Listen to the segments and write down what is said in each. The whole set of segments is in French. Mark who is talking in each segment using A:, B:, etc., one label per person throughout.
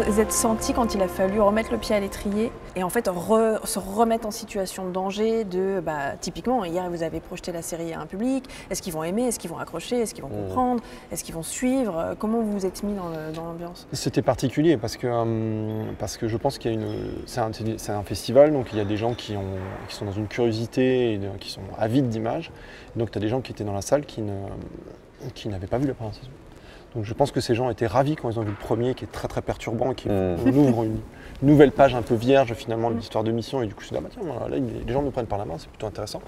A: vous êtes senti quand il a fallu remettre le pied à l'étrier et en fait se remettre en situation de danger de, typiquement, hier vous avez projeté la série à un public, est-ce qu'ils vont aimer, est-ce qu'ils vont accrocher, est-ce qu'ils vont comprendre, est-ce qu'ils vont suivre, comment vous vous êtes mis dans l'ambiance?
B: C'était particulier parce que je pense qu'il y a c'est un festival, donc il y a des gens qui sont dans une curiosité et qui sont avides d'images, donc tu as des gens qui étaient dans la salle qui n'avaient pas vu la première saison. Donc je pense que ces gens étaient ravis quand ils ont vu le premier, qui est très très perturbant, qui ouvre une nouvelle page un peu vierge finalement de l'histoire de Mission, et du coup je me suis dit, tiens, là les gens me prennent par la main, c'est plutôt intéressant.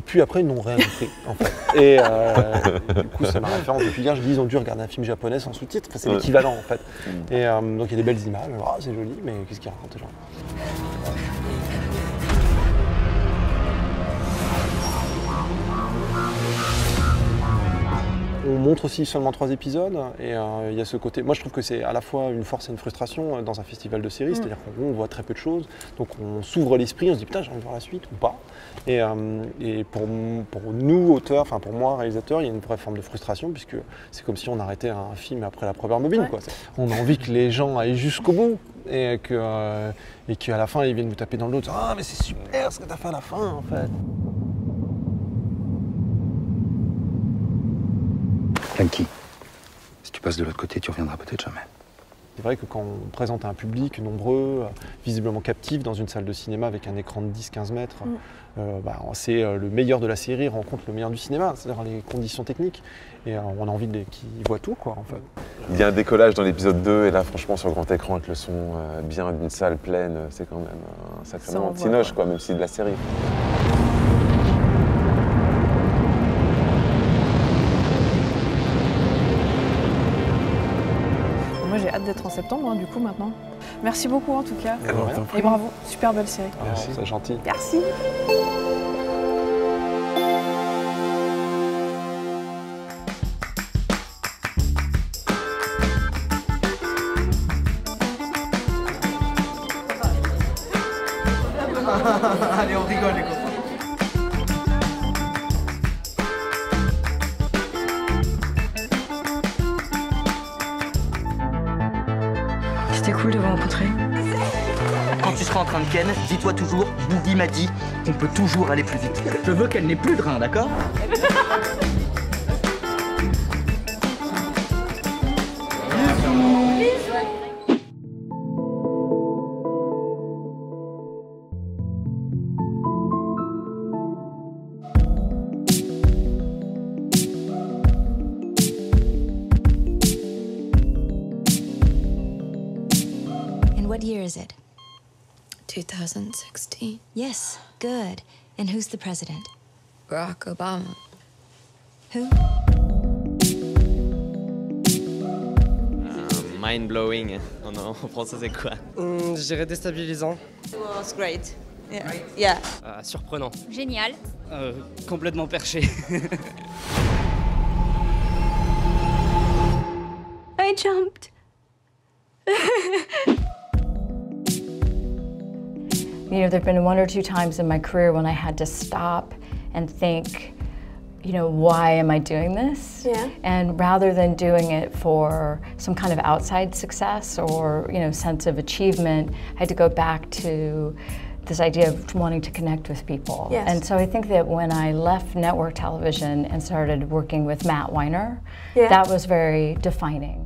B: Puis après ils n'ont rien compris en fait. Et du coup c'est ma référence depuis hier, je dis ils ont dû regarder un film japonais sans sous-titres, enfin, c'est l'équivalent en fait. Et donc il y a des belles images, c'est joli, mais qu'est-ce qu'ils racontent les gens? On montre aussi seulement 3 épisodes et il y a ce côté. Moi je trouve que c'est à la fois une force et une frustration dans un festival de séries, c'est-à-dire qu'on voit très peu de choses, donc on s'ouvre l'esprit, on se dit putain j'ai envie de voir la suite ou pas. Et pour nous auteurs, enfin pour moi réalisateur, il y a une vraie forme de frustration puisque c'est comme si on arrêtait un film après la première bobine. Quoi. On a envie que les gens aillent jusqu'au bout et qu'à la fin ils viennent vous taper dans le dos, ah mais c'est super ce que tu as fait à la fin en fait.
C: Frankie, si tu passes de l'autre côté, tu reviendras peut-être jamais.
B: C'est vrai que quand on présente à un public nombreux, visiblement captif, dans une salle de cinéma avec un écran de 10-15 mètres, c'est le meilleur de la série rencontre le meilleur du cinéma, c'est-à-dire les conditions techniques. Et on a envie qu'ils voient tout, quoi, en fait.
D: Il y a un décollage dans l'épisode 2, et là, franchement, sur le grand écran, avec le son bien d'une salle pleine, c'est quand même un sacrément cinoche, quoi, même si c'est de la série.
A: J'ai hâte d'être en septembre, du coup, maintenant. Merci beaucoup, en tout cas.
B: Et
A: bravo, super belle série.
B: Merci, c'est gentil.
A: Merci.
E: Allez, on rigole, les copains.
F: C'était cool de vous rencontrer.
E: Quand tu seras en train de ken, dis-toi toujours, Boogie m'a dit qu'on peut toujours aller plus vite. Je veux qu'elle n'ait plus de rein, d'accord?
G: What year is it?
F: 2016.
G: Yes, good. And who's the president?
F: Barack Obama.
G: Who?
H: Mind-blowing. En français, c'est quoi?
I: Je dirais déstabilisant.
J: It was great. Yeah.
I: Surprenant.
K: Génial.
I: Complètement perché.
F: I jumped.
L: You know, there have been 1 or 2 times in my career when I had to stop and think, you know, why am I doing this?
F: Yeah.
L: And rather than doing it for some kind of outside success or, you know, sense of achievement, I had to go back to this idea of wanting to connect with people.
F: Yes.
L: And so I think that when I left network television and started working with Matt Weiner,
F: yeah.
L: that was very defining.